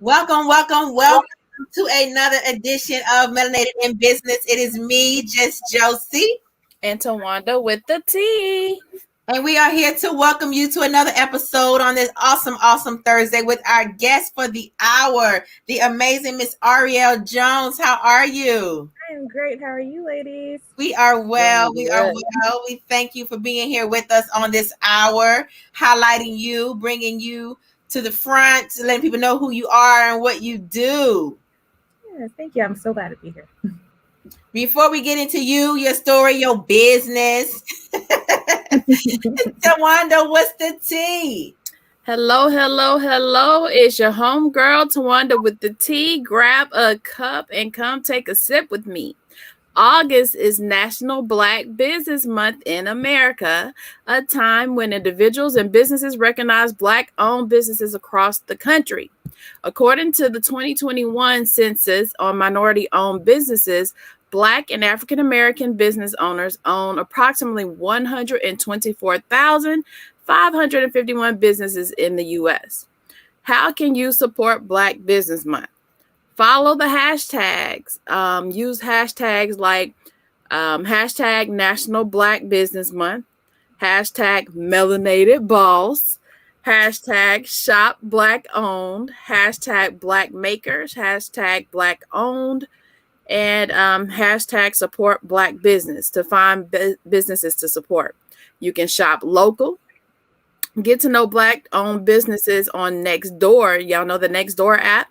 Welcome to another edition of Melanated N Business. It is me, just Joci, and TaWanda with the T. and we are here to welcome you to another episode on this awesome Thursday with our guest for the hour, the amazing Miss Aurielle Jones. How are you? I am great. How are you, ladies? We are well. We thank you for being here with us on this hour, highlighting you, bringing you to the front, letting people know who you are and what you do. Yes, thank you. I'm so glad to be here. Before we get into you, your story, your business, TaWanda, what's the tea? Hello. It's your homegirl, TaWanda with the T. Grab a cup and come take a sip with me. August is National Black Business Month in America, a time when individuals and businesses recognize Black-owned businesses across the country. According to the 2021 census on minority-owned businesses, Black and African American business owners own approximately 124,551 businesses in the U.S. How can you support Black Business Month? Follow the hashtags. Use hashtags like hashtag National Black Business Month, hashtag Melanated Boss, hashtag Shop Black Owned, hashtag Black Makers, hashtag Black Owned, and hashtag Support Black Business to find businesses to support. You can shop local. Get to know Black-owned businesses on Nextdoor. Y'all know the Nextdoor app.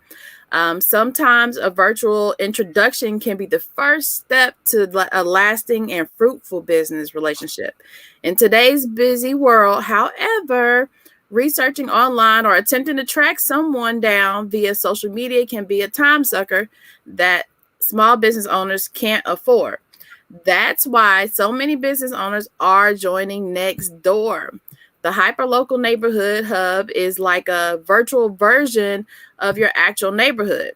Sometimes a virtual introduction can be the first step to a lasting and fruitful business relationship. In today's busy world, however, researching online or attempting to track someone down via social media can be a time sucker that small business owners can't afford. That's why so many business owners are joining Nextdoor. The hyperlocal neighborhood hub is like a virtual version of your actual neighborhood.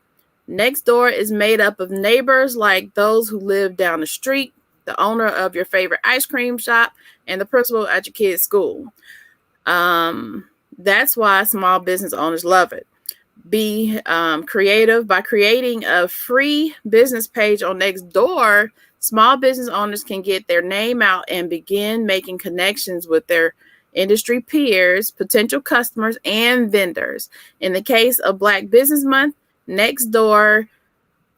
Nextdoor is made up of neighbors like those who live down the street, the owner of your favorite ice cream shop, and the principal at your kid's school. That's why small business owners love it. Be creative by creating a free business page on Nextdoor. Small business owners can get their name out and begin making connections with their industry peers, potential customers, and vendors. In the case of Black Business Month, Nextdoor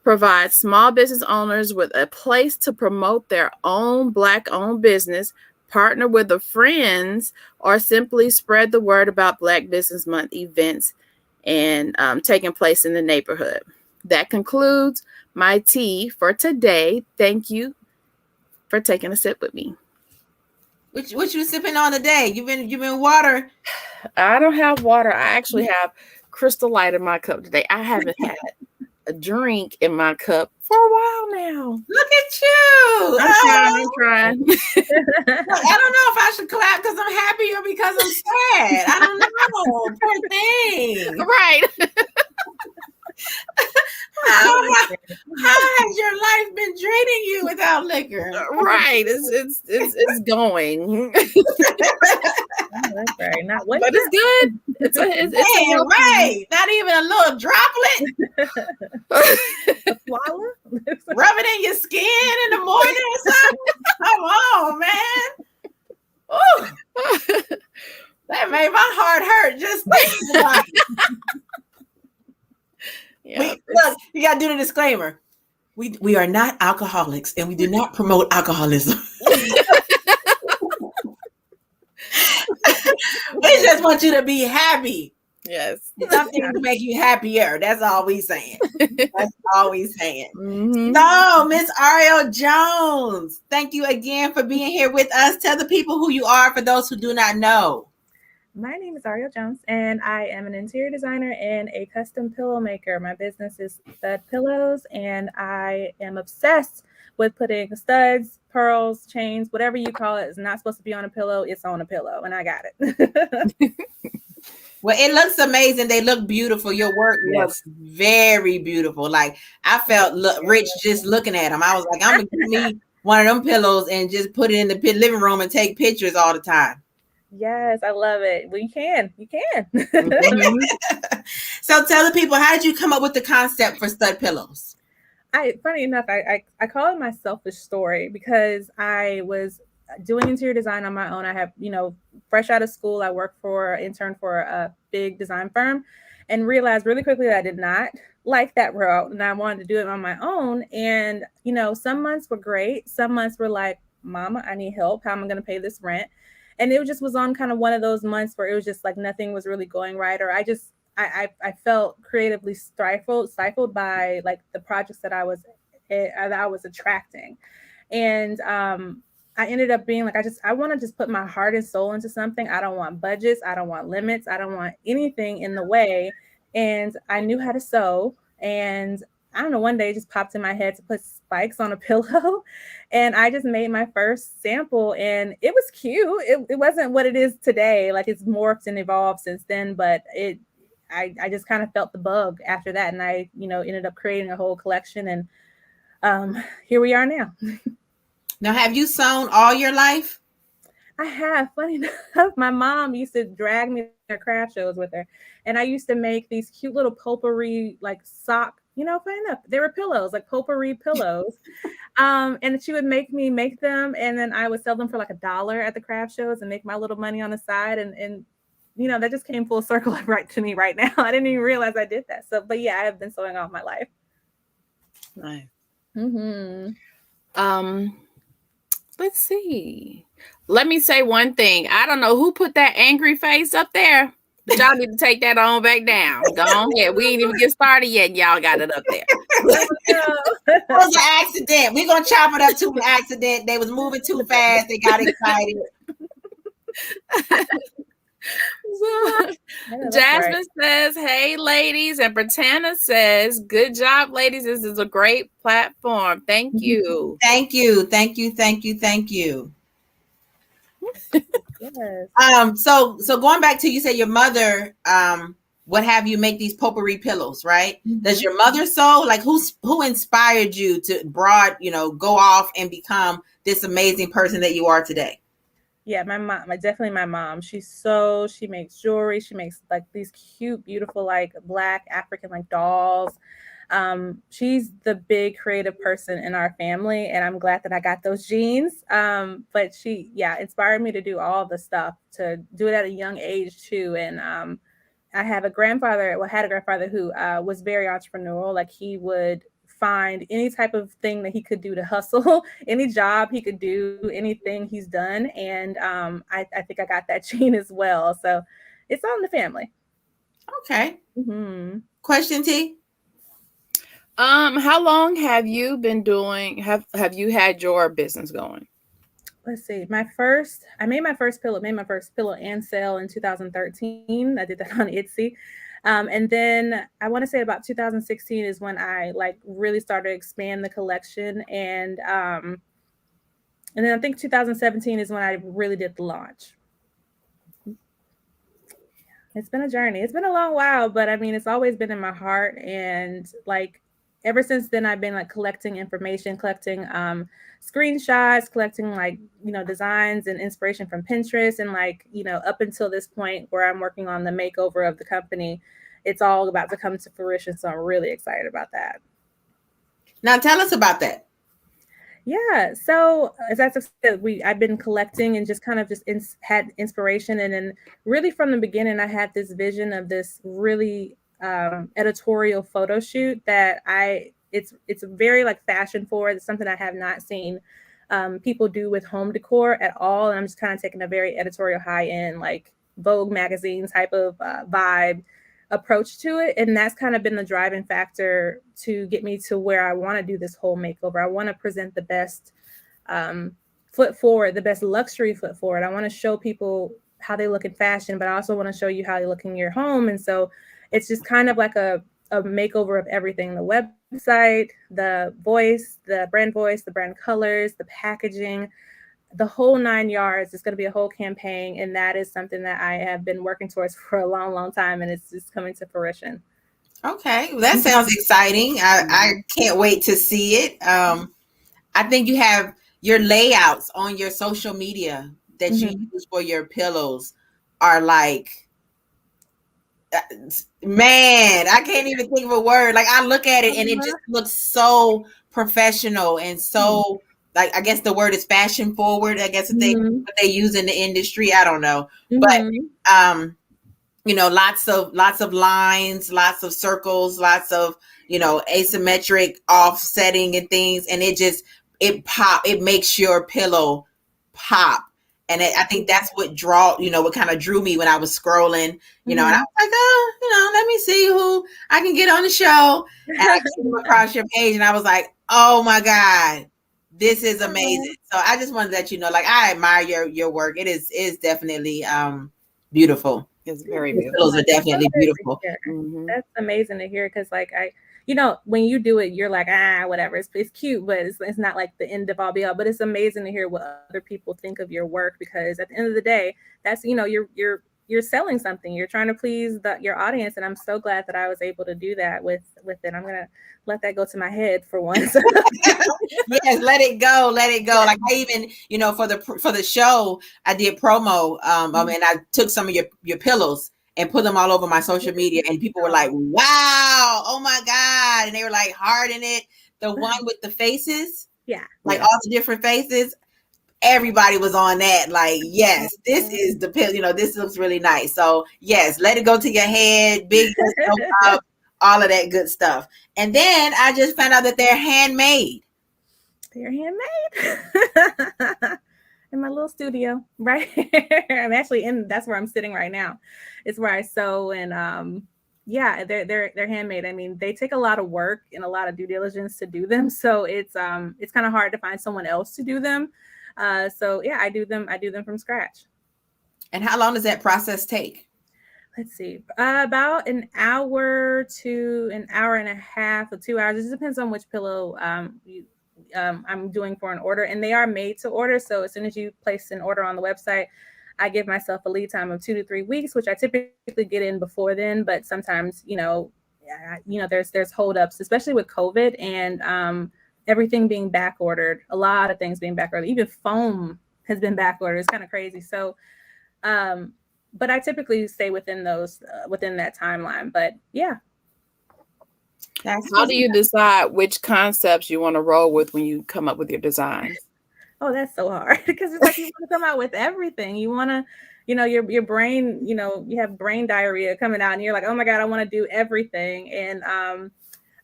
provides small business owners with a place to promote their own Black-owned business, partner with their friends, or simply spread the word about Black Business Month events and taking place in the neighborhood. That concludes my tea for today. Thank you for taking a sip with me. What you sipping on today? You've been water. I don't have water. I actually have Crystal Light in my cup today. I haven't had a drink in my cup for a while now. Look at you. I'm trying. I don't know if I should clap because I'm happy or because I'm sad. I don't know. Poor thing. Right. How has your life been draining you without liquor? Right, it's going. That's right. Not what, but it's good. It's right. Not even a little droplet. a swallow. Rub it in your skin in the morning or something. Come on, man. Ooh. That made my heart hurt just thinking about it. Yeah, look, you gotta do the disclaimer. We are not alcoholics and we do not promote alcoholism. We just want you to be happy. Yes. Something to make you happier. That's all we saying. Mm-hmm. So, Miss Aurielle Jones, thank you again for being here with us. Tell the people who you are for those who do not know. My name is Aurielle Jones, and I am an interior designer and a custom pillow maker. My business is Stud Pillows, and I am obsessed with putting studs, pearls, chains, whatever you call it. It's not supposed to be on a pillow. It's on a pillow, and I got it. Well, it looks amazing. They look beautiful. Your work looks very beautiful. Like I felt rich just looking at them. I was like, I'm going to give me one of them pillows and just put it in the living room and take pictures all the time. Yes, I love it. Well, you can. Mm-hmm. So tell the people, how did you come up with the concept for stud pillows? Funny enough, I call it my selfish story because I was doing interior design on my own. I have, fresh out of school, I worked for intern for a big design firm, and realized really quickly that I did not like that route, and I wanted to do it on my own. And some months were great, some months were like, Mama, I need help. How am I going to pay this rent? And it just was on kind of one of those months where it was just like nothing was really going right, or I felt creatively stifled by like the projects that I was attracting. And I ended up being like, I want to just put my heart and soul into something. I don't want budgets, I don't want limits, I don't want anything in the way. And I knew how to sew, and I don't know, one day it just popped in my head to put spikes on a pillow. And I just made my first sample, and it was cute. It wasn't what it is today. Like, it's morphed and evolved since then, but I just kind of felt the bug after that. And I, ended up creating a whole collection, and here we are now. Now, have you sewn all your life? I have. Funny enough, my mom used to drag me to her craft shows with her, and I used to make these cute little potpourri like sock. Funny enough, they were pillows, like potpourri pillows. And she would make me make them, and then I would sell them for like $1 at the craft shows and make my little money on the side. And that just came full circle right to me right now. I didn't even realize I did that. So, but yeah, I have been sewing all my life. Nice. Mm-hmm. Let's see. Let me say one thing. I don't know who put that angry face up there, but y'all need to take that on back down. Go on ahead. We ain't even get started yet, and y'all got it up there. It was an accident. We're going to chop it up to an accident. They was moving too fast. They got excited. Jasmine says, hey, ladies. And Britannia says, good job, ladies. This is a great platform. Thank you. Thank you. Thank you. Thank you. Thank you. Yes. So going back to, you said your mother would have you make these potpourri pillows, right? Mm-hmm. Does your mother sew? Like, who inspired you to go off and become this amazing person that you are today? Yeah, my mom, definitely my mom. She sews, she makes jewelry, she makes like these cute, beautiful, like Black African like dolls. She's the big creative person in our family, and I'm glad that I got those genes. But she, inspired me to do all the stuff, to do it at a young age too. And I had a grandfather who was very entrepreneurial. Like, he would find any type of thing that he could do to hustle, any job he could do, anything he's done. And I think I got that gene as well. So it's all in the family. Okay. Mm-hmm. Question, T? How long have you been doing, have you had your business going? Let's see. I made my first pillow and sale in 2013. I did that on Etsy. And then I want to say about 2016 is when I like really started to expand the collection. And then I think 2017 is when I really did the launch. It's been a journey. It's been a long while, but I mean, it's always been in my heart. And like, ever since then, I've been like collecting information, collecting screenshots, collecting like, designs and inspiration from Pinterest. And like, up until this point where I'm working on the makeover of the company, it's all about to come to fruition. So I'm really excited about that. Now tell us about that. Yeah. So as I said, I've been collecting and just kind of had inspiration. And then really from the beginning, I had this vision of this really editorial photo shoot that it's very like fashion forward. It's something I have not seen people do with home decor at all. And I'm just kind of taking a very editorial, high end, like Vogue magazine type of vibe approach to it. And that's kind of been the driving factor to get me to where I want to do this whole makeover. I want to present the best foot forward, the best luxury foot forward. I want to show people how they look in fashion, but I also want to show you how you look in your home. And so it's just kind of like a makeover of everything: the website, the brand colors, the packaging, the whole 9 yards. It's going to be a whole campaign. And that is something that I have been working towards for a long, long time. And it's just coming to fruition. Okay. Well, that sounds exciting. I can't wait to see it. I think you have your layouts on your social media that you use for your pillows are like, man, I can't even think of a word. Like I look at it and it just looks so professional and so like I guess the word is fashion forward. I guess what they use in the industry. I don't know, but you know, lots of lines, lots of circles, lots of, you know, asymmetric offsetting and things, and it makes your pillow pop. And I think that's what what kind of drew me when I was scrolling, you know, and I was like, oh, you know, let me see who I can get on the show. And I came across your page and I was like, oh my God, this is amazing. So I just wanted to let you know, like, I admire your work. It is definitely beautiful. It's very beautiful. Those are definitely beautiful. That's amazing to hear because, like, you know, when you do it, you're like, whatever. It's cute, but it's not like the end of all be all. But it's amazing to hear what other people think of your work because at the end of the day, that's, you know, you're selling something. You're trying to please your audience, and I'm so glad that I was able to do that with it. I'm gonna let that go to my head for once. Yes, let it go. Like I even, you know, for the show, I did promo. And I took some of your pillows and put them all over my social media, and people were like, "Wow, oh my God!" And they were like, "Heart in it." The one with the faces, all the different faces. Everybody was on that. Like, yes, this is the pill. You know, this looks really nice. So yes, let it go to your head, big up, all of that good stuff. And then I just found out that they're handmade. They're handmade. In my little studio, right? I'm actually that's where I'm sitting right now. It's where I sew and they're handmade. I mean, they take a lot of work and a lot of due diligence to do them. So it's kind of hard to find someone else to do them. So yeah, I do them from scratch. And how long does that process take? Let's see, about an hour to an hour and a half or 2 hours. It depends on which pillow I'm doing for an order, and they are made to order. So as soon as you place an order on the website, I give myself a lead time of 2 to 3 weeks, which I typically get in before then. But sometimes, there's holdups, especially with COVID and everything being back ordered. A lot of things being back ordered. Even foam has been back ordered. It's kind of crazy. So, but I typically stay within that timeline. But yeah. How do you decide which concepts you want to roll with when you come up with your designs? Oh, that's so hard because it's like you want to come out with everything. You want to, your brain, you have brain diarrhea coming out and you're like, oh my God, I want to do everything. And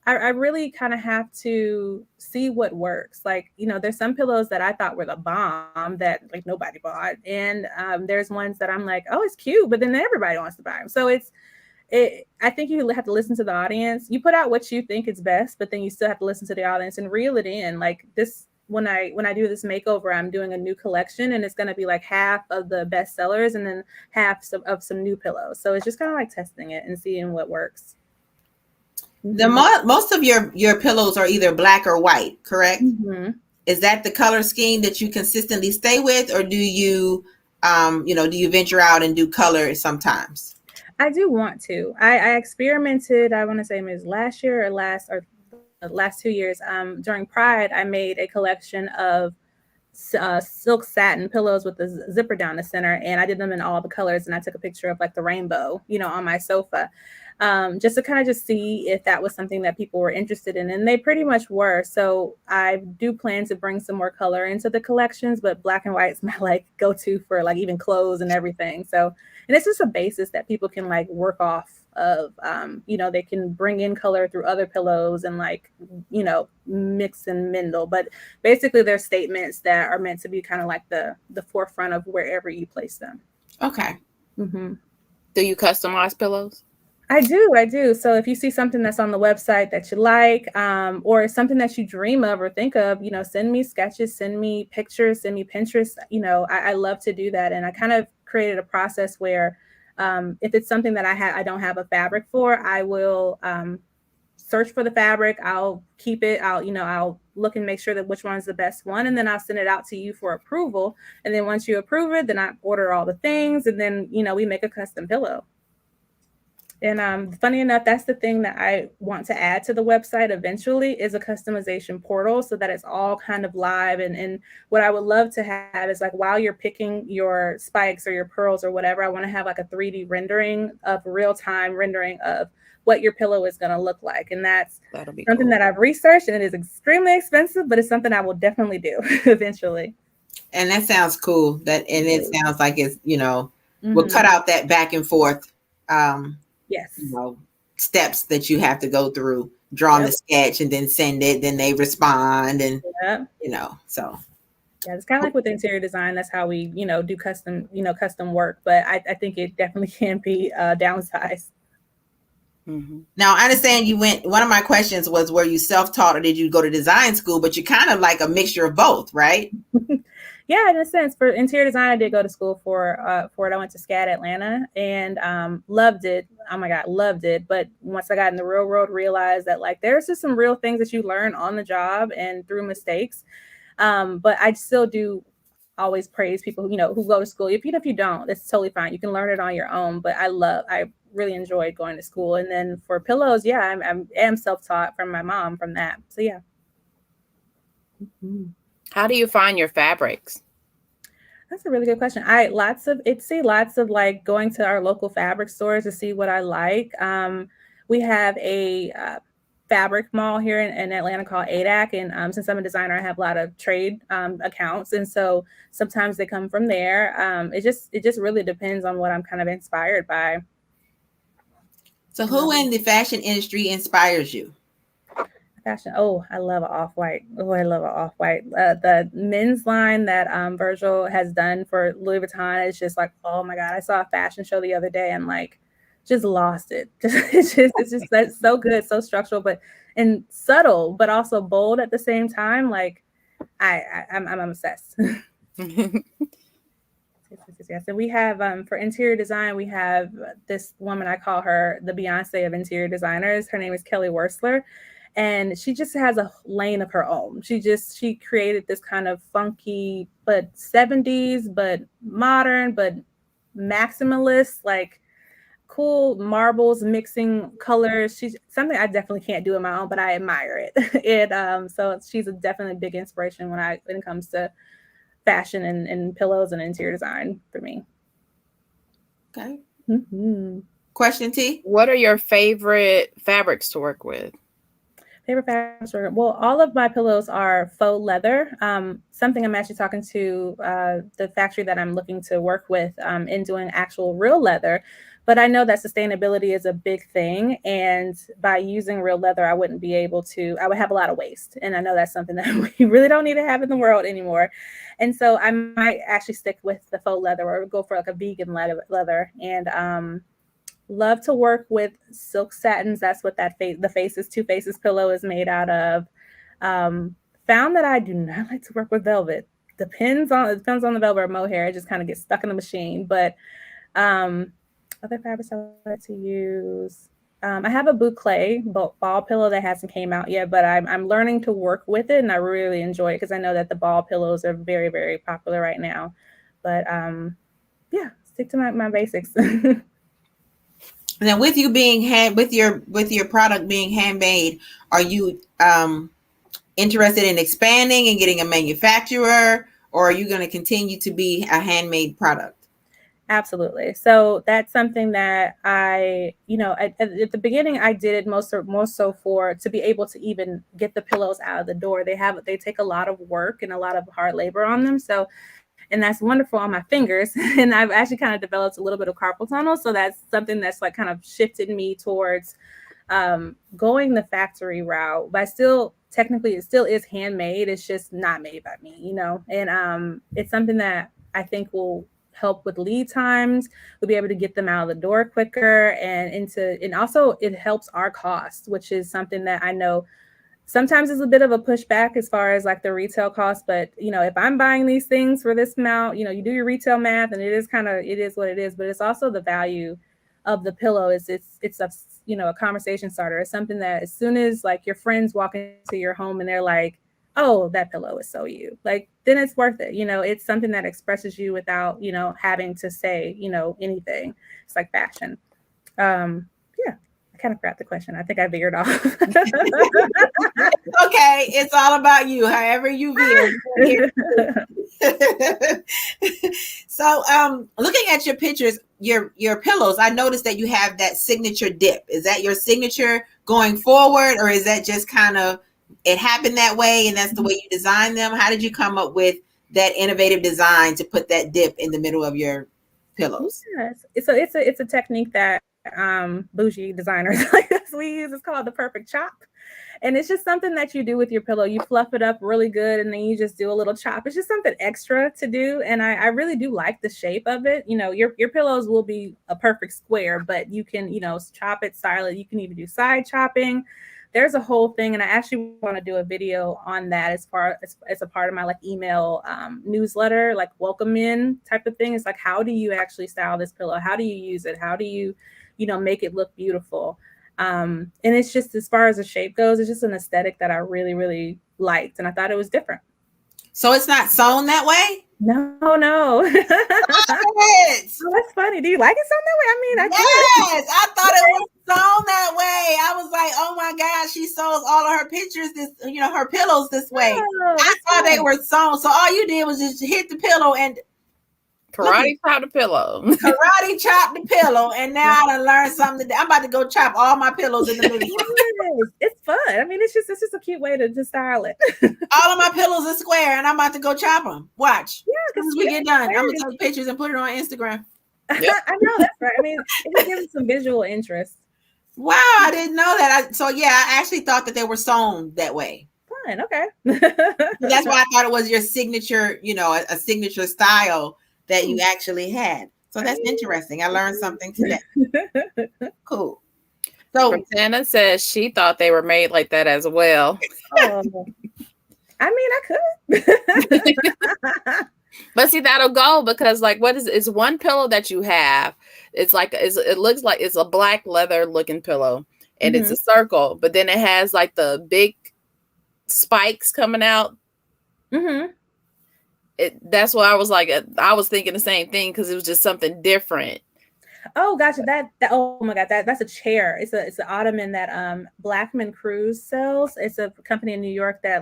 I really kind of have to see what works. Like, there's some pillows that I thought were the bomb that like nobody bought. And there's ones that I'm like, oh, it's cute, but then everybody wants to buy them. So I think you have to listen to the audience. You put out what you think is best, but then you still have to listen to the audience and reel it in. Like this, when I do this makeover, I'm doing a new collection and it's going to be like half of the best sellers and then half of some new pillows. So it's just kind of like testing it and seeing what works. Most of your pillows are either black or white, correct? Mm-hmm. Is that the color scheme that you consistently stay with, or do you, do you venture out and do color sometimes? I do want to. I experimented. I want to say it was last year or the last 2 years. During Pride, I made a collection of silk satin pillows with the zipper down the center, and I did them in all the colors. And I took a picture of like the rainbow, on my sofa, just to kind of just see if that was something that people were interested in, and they pretty much were. So I do plan to bring some more color into the collections, but black and white is my like go-to for like even clothes and everything. So, and it's just a basis that people can like work off of. They can bring in color through other pillows and like, mix and mingle. But basically, they're statements that are meant to be kind of like the forefront of wherever you place them. Okay. Mm-hmm. Do you customize pillows? I do. So if you see something that's on the website that you like, or something that you dream of or think of, send me sketches, send me pictures, send me Pinterest. I love to do that. And I kind of created a process where if it's something that I don't have a fabric for, I will search for the fabric. I'll keep it. I'll look and make sure that which one's the best one. And then I'll send it out to you for approval. And then once you approve it, then I order all the things. And then, we make a custom pillow. And funny enough, that's the thing that I want to add to the website eventually is a customization portal so that it's all kind of live. And what I would love to have is like while you're picking your spikes or your pearls or whatever, I want to have like a 3D rendering of real time rendering of what your pillow is going to look like. And that's That'll be something cool. that I've researched and it is extremely expensive, but it's something I will definitely do eventually. And that sounds cool. That and it sounds like it's we'll cut Mm-hmm. out that back and forth, um, you Yes. know, steps that you have to go through, drawing the Yep. sketch and then send it, then they respond, and Yep. so Yeah, it's kind of like with interior design. That's how we, do custom work. But I think it definitely can be downsized. Mm-hmm. now I understand you went. One of my questions was, were you self-taught or did you go to design school? But you're kind of like a mixture of both, right? Yeah, in a sense, for interior design, I did go to school for it. I went to SCAD Atlanta and loved it. Oh my God, loved it. But once I got in the real world, realized that like there's just some real things that you learn on the job and through mistakes. But I still do always praise people who go to school. If even if you don't, it's totally fine. You can learn it on your own. But I really enjoyed going to school. And then for pillows, yeah, am self taught from my mom from that. So yeah. Mhm. How do you find your fabrics? That's a really good question. I lots of like going to our local fabric stores to see what I like. We have a fabric mall here in Atlanta called ADAC, and since I'm a designer, I have a lot of trade accounts, and so sometimes they come from there. It just really depends on what I'm kind of inspired by. So And who in the fashion industry inspires you? fashion. Oh, I love an off white. Oh, I love an off white. The men's line that Virgil has done for Louis Vuitton is just like, oh my god! I saw a fashion show the other day and like just lost it. It's just that's so good, so structural, but and subtle, but also bold at the same time. Like I'm obsessed. Yes, yes, yes, yes. And we have for interior design, we have this woman, I call her the Beyonce of interior designers. Her name is Kelly Wursler. And she just has a lane of her own. She created this kind of funky but 70s, but modern, but maximalist, like cool marbles mixing colors. She's something I definitely can't do on my own, but I admire it. So she's a definitely big inspiration when it comes to fashion and pillows and interior design for me. Okay. Mm-hmm. Question T. What are your favorite fabrics to work with? Favorite fabrics? Well, all of my pillows are faux leather. Something I'm actually talking to the factory that I'm looking to work with in doing actual real leather. But I know that sustainability is a big thing. And by using real leather, I would have a lot of waste. And I know that's something that we really don't need to have in the world anymore. And so I might actually stick with the faux leather or go for like a vegan leather. And love to work with silk satins. That's what the faces, two faces pillow is made out of. Um, Found that I do not like to work with velvet. It depends on the velvet or mohair. It just kind of gets stuck in the machine. But um, other fabrics I like to use. I have a boucle ball pillow that hasn't came out yet, but I'm learning to work with it, and I really enjoy it because I know that the ball pillows are very very popular right now. But yeah, stick to my basics. Now, with you being with your product being handmade, are you interested in expanding and getting a manufacturer, or are you going to continue to be a handmade product? Absolutely. So that's something that at the beginning, I did it most so for to be able to even get the pillows out of the door. They take a lot of work and a lot of hard labor on them. So, and that's wonderful on my fingers. And I've actually kind of developed a little bit of carpal tunnel. So that's something that's like kind of shifted me towards going the factory route, but still technically it still is handmade. It's just not made by me. And it's something that I think will help with lead times. We'll be able to get them out of the door quicker and also it helps our cost, which is something that I know sometimes it's a bit of a pushback as far as like the retail cost. But if I'm buying these things for this amount, you do your retail math and it is what it is. But it's also the value of the pillow. It's a conversation starter. It's something that as soon as like your friends walk into your home and they're like, oh, that pillow is so you, like, then it's worth it. It's something that expresses you without having to say anything. It's like fashion. um I kind of forgot the question. I think I veered off. Okay, it's all about you, however you veer. So looking at your pictures, your pillows, I noticed that you have that signature dip. Is that your signature going forward, or is that just kind of it happened that way and that's the way you designed them? How did you come up with that innovative design to put that dip in the middle of your pillows? Yes. So it's a technique that bougie designers like us we use. It's called the perfect chop. And it's just something that you do with your pillow. You fluff it up really good and then you just do a little chop. It's just something extra to do. And I really do like the shape of it. You know, your pillows will be a perfect square, but you can, you know, chop it, style it. You can even do side chopping. There's a whole thing. And I actually want to do a video on that as far as a part of my like email newsletter, like welcome in type of thing. It's like, how do you actually style this pillow? How do you use it? How do you, you know, make it look beautiful? And it's just, as far as the shape goes, it's just an aesthetic that I really, really liked. And I thought it was different. So it's not sewn that way? No. It. Oh, that's funny. Do you like it sewn that way? I mean, Yes, I thought it was sewn that way. I was like, oh my God, she sews all of her pictures this, you know, her pillows this way. I thought they were sewn. So all you did was just hit the pillow and karate chop the pillow. Karate chop the pillow, and now I done learned something. I'm about to go chop all my pillows in the living room. It's fun. I mean, it's just a cute way to style it. All of my pillows are square, and I'm about to go chop them. Watch. Yeah, as we get done, I'm gonna take pictures and put it on Instagram. Yep. I know that's right. I mean, it gives some visual interest. Wow, I didn't know that. So yeah, I actually thought that they were sewn that way. Fun. Okay. That's why I thought it was your signature, you know, a signature style that you actually had. So that's interesting. I learned something today. Cool. So Rosanna says she thought they were made like that as well. I mean, I could. But see, that'll go because like it's one pillow that you have. It's like it looks like it's a black leather looking pillow and it's a circle, but then it has like the big spikes coming out. That's why I was like, I was thinking the same thing because it was just something different. Oh gotcha, that oh my God, that's a chair. It's an ottoman that Blackman Cruise sells. It's a company in New York that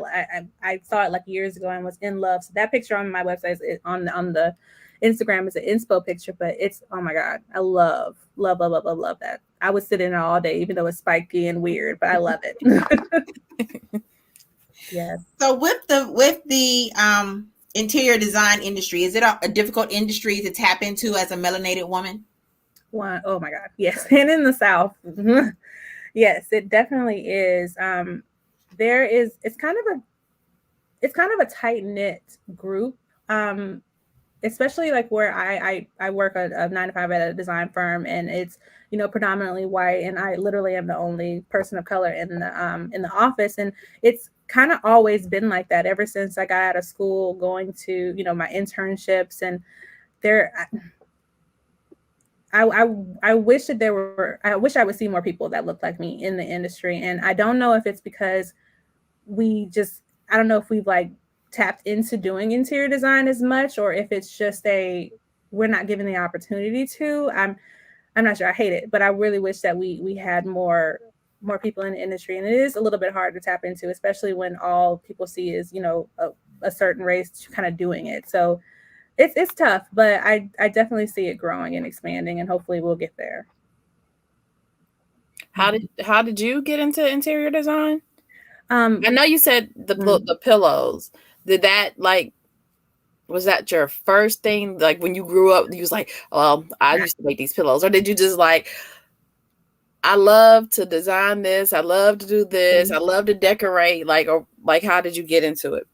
I saw it like years ago and was in love. So that picture on my website is on the Instagram is an inspo picture, but it's, oh my God, I love that. I would sit in it all day, even though it's spiky and weird, but I love it. Yeah. So with the interior design industry, is it a difficult industry to tap into as a melanated woman? Oh my God, yes. And in the South, yes, it definitely is. It's kind of a tight-knit group, especially like where I work a 9-to-5 at a design firm, and it's, you know, predominantly white, and I literally am the only person of color in the office, and it's kind of always been like that ever since I got out of school, going to, you know, my internships. And I wish I would see more people that look like me in the industry. And I don't know if it's because I don't know if we've like tapped into doing interior design as much, or if it's just we're not given the opportunity to. I'm not sure. I hate it, but I really wish that we had more people in the industry. And it is a little bit hard to tap into, especially when all people see is, you know, a certain race kind of doing it. So it's tough, but I definitely see it growing and expanding, and hopefully we'll get there. How did you get into interior design? I know you said the pillows. Did that was that your first thing? Like when you grew up, you was like, "Well, I used to make these pillows," or did you just like, "I love to design this. I love to do this. I love to decorate." Or how did you get into it?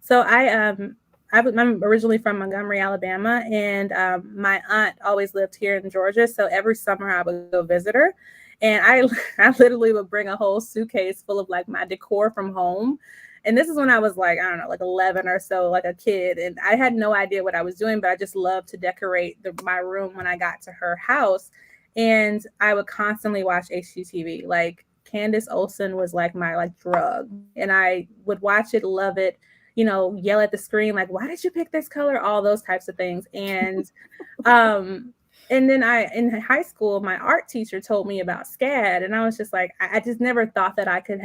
So I'm originally from Montgomery, Alabama, and my aunt always lived here in Georgia. So every summer I would go visit her, and I literally would bring a whole suitcase full of like my decor from home. And this is when I was like, I don't know, like 11 or so, like a kid. And I had no idea what I was doing, but I just loved to decorate my room when I got to her house. And I would constantly watch HGTV. Like Candace Olsen was like my like drug, and I would watch it, love it, you know, yell at the screen, like, why did you pick this color? All those types of things. And And then in high school, my art teacher told me about SCAD, and I was just like, I just never thought that I could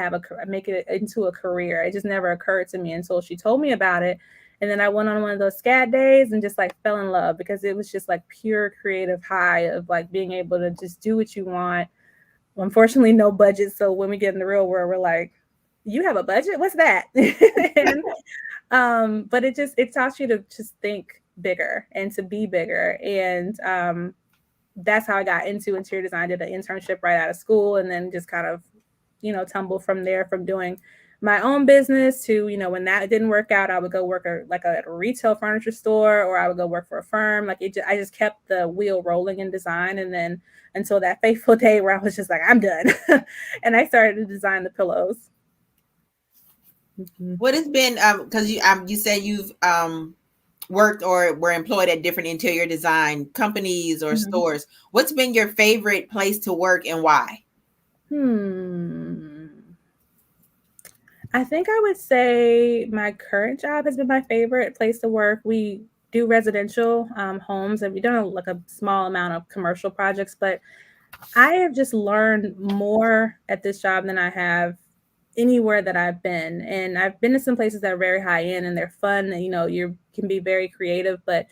make it into a career. It just never occurred to me until she told me about it. And then I went on one of those SCAD days and just like fell in love, because it was just like pure creative high of like being able to just do what you want. Well, unfortunately, no budget. So when we get in the real world, we're like, you have a budget? What's that? But it taught you to just think bigger and to be bigger. And that's how I got into interior design. Did an internship right out of school, and then just kind of, tumble from there, from doing my own business to, when that didn't work out, I would go work at a retail furniture store, or I would go work for a firm. I just kept the wheel rolling in design. And then until that fateful day where I was just like, I'm done. And I started to design the pillows. What has been, because you said you've worked or were employed at different interior design companies or stores. What's been your favorite place to work and why? I think I would say my current job has been my favorite place to work. We do residential homes, and we've done like a small amount of commercial projects, but I have just learned more at this job than I have anywhere that I've been. And I've been to some places that are very high end and they're fun. And, you can be very creative, but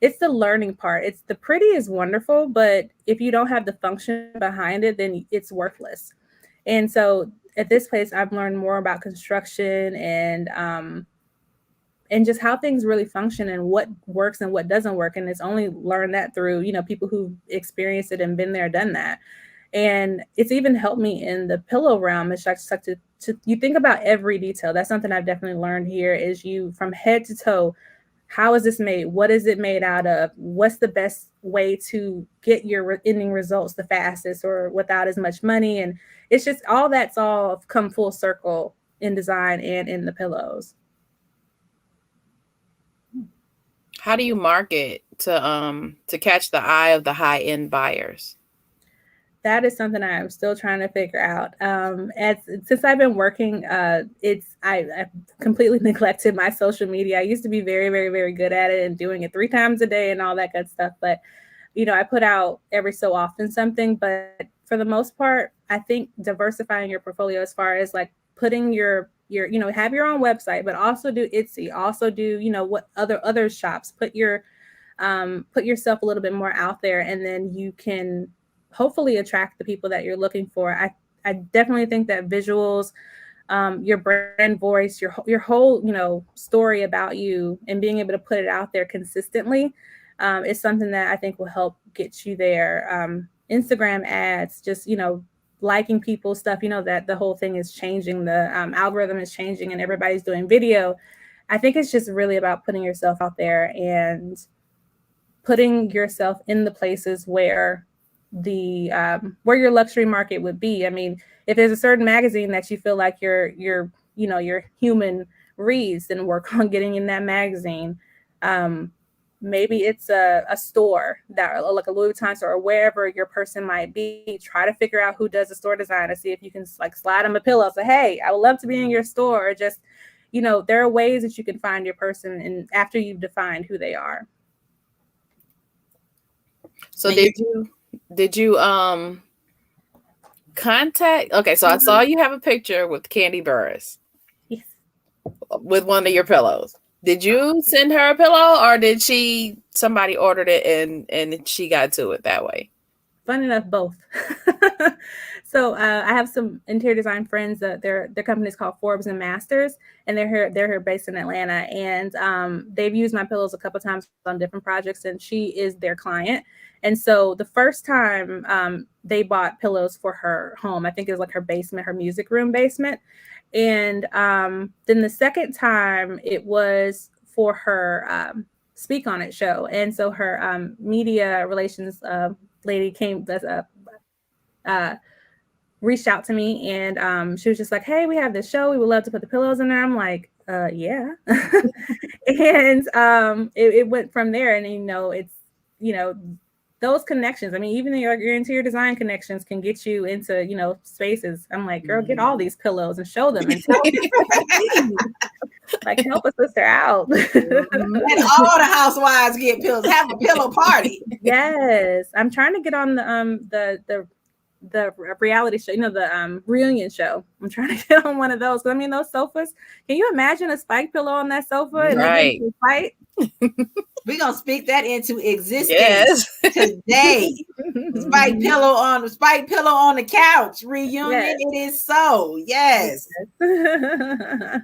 it's the learning part. It's the pretty is wonderful, but if you don't have the function behind it, then it's worthless. And so at this place, I've learned more about construction and just how things really function and what works and what doesn't work. And it's only learned that through, people who've experienced it and been there, done that. And it's even helped me in the pillow realm. It's like to you think about every detail. That's something I've definitely learned here, is you from head to toe. How is this made? What is it made out of? What's the best way to get your ending results the fastest or without as much money? And it's just that's all come full circle in design and in the pillows. How do you market to catch the eye of the high end buyers? That is something I am still trying to figure out. Since I've been working, I've completely neglected my social media. I used to be very, very, very good at it and doing it 3 times a day and all that good stuff. But, I put out every so often something. But for the most part, I think diversifying your portfolio as far as like putting your have your own website, but also do Etsy, also do, what other shops, put yourself a little bit more out there, and then you can hopefully attract the people that you're looking for. I definitely think that visuals, your brand voice, your whole, story about you and being able to put it out there consistently is something that I think will help get you there. Instagram ads, just, liking people's stuff, that the whole thing is changing. The algorithm is changing and everybody's doing video. I think it's just really about putting yourself out there and putting yourself in the places where where your luxury market would be. I mean, if there's a certain magazine that you feel like your human reads, then work on getting in that magazine. Maybe it's a store that, like a Louis Vuitton store, or wherever your person might be. Try to figure out who does the store design and see if you can like slide them a pillow. Say, hey, I would love to be in your store. Or just, there are ways that you can find your person, and after you've defined who they are. So did you contact? Okay, so I saw you have a picture with Candy Burris. Yes. With one of your pillows. Did you send her a pillow, or did somebody ordered it and she got to it that way? Fun enough, both. So I have some interior design friends that their company is called Forbes and Masters, and they're here based in Atlanta, and they've used my pillows a couple of times on different projects, and she is their client. And so the first time they bought pillows for her home, I think it was like her basement, her music room basement. And then the second time it was for her Speak On It show. And so her media relations lady reached out to me, and she was just like, hey, we have this show. We would love to put the pillows in there. I'm like, yeah. And it went from there. And, it's, those connections. I mean, even your interior design connections can get you into, spaces. I'm like, girl, get all these pillows and show them and tell them. Like, help a sister out. And all the housewives get pillows. Have a pillow party. Yes, I'm trying to get on the reality show, the reunion show. I'm trying to get on one of those. I mean, those sofas. Can you imagine a spike pillow on that sofa and they get into a fight? We're gonna speak that into existence Yes. today. Spike pillow on the couch reunion. Yes. It is so. Yes. I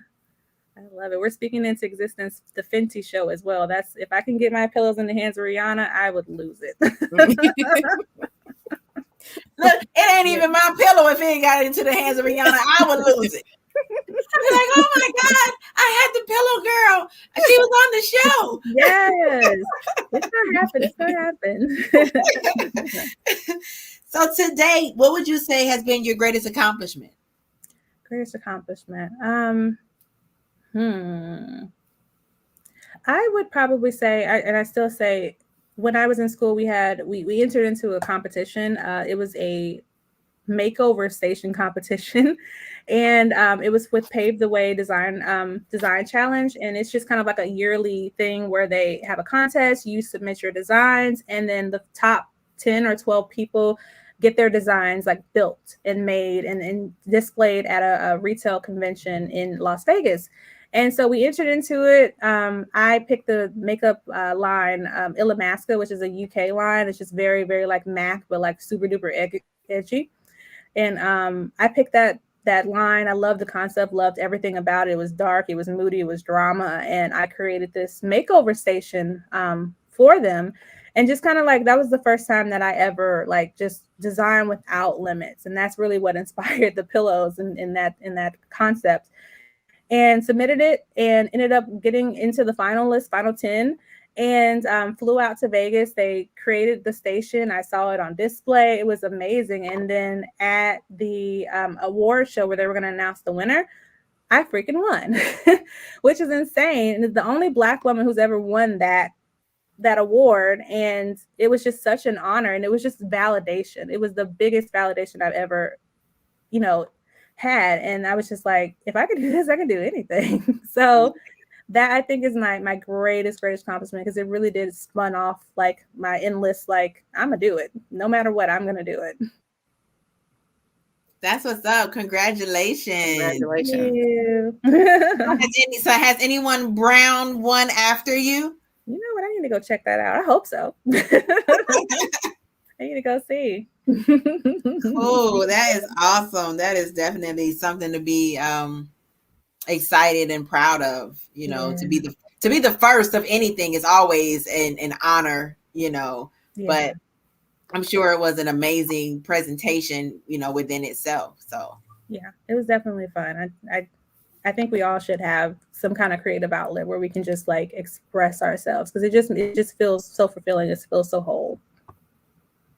love it. We're speaking into existence the Fenty show as well. That's if I can get my pillows in the hands of Rihanna, I would lose it. Look, it ain't even my pillow if it ain't got into the hands of Rihanna. I would lose it. I'd be like, oh my God, I had the pillow girl. She was on the show. Yes. It's gonna happen. So today, what would you say has been your greatest accomplishment? Greatest accomplishment. I would probably say, and I still say, when I was in school, we entered into a competition. It was a makeover station competition, and it was with Pave the Way Design Challenge, and it's just kind of like a yearly thing where they have a contest. You submit your designs, and then the top 10 or 12 people get their designs like built and made and displayed at a retail convention in Las Vegas. And so we entered into it. I picked the makeup line, Illamasqua, which is a UK line. It's just very, very like MAC, but like super duper edgy. And I picked that line. I loved the concept, loved everything about it. It was dark, it was moody, it was drama. And I created this makeover station for them. And just kind of like, that was the first time that I ever like just designed without limits. And that's really what inspired the pillows in that concept. And submitted it and ended up getting into the final 10, and flew out to Vegas. They created the station. I saw it on display. It was amazing. And then at the award show where they were going to announce the winner, I freaking won, which is insane. And it's the only Black woman who's ever won that award. And it was just such an honor. And it was just validation. It was the biggest validation I've ever, had. And I was just like, if I could do this, I can do anything. So that I think is my greatest accomplishment, because it really did spun off like my endless, like, I'm gonna do it no matter what. I'm gonna do it. That's what's up. Congratulations. Congratulations. So has anyone brown won after you? You know what? I need to go check that out. I hope so. I need to go see. Oh, that is awesome. That is definitely something to be excited and proud of. To be the first of anything is always an honor. But I'm sure it was an amazing presentation, within itself. So yeah, it was definitely fun. I think we all should have some kind of creative outlet where we can just like express ourselves, because it just feels so fulfilling. It feels so whole.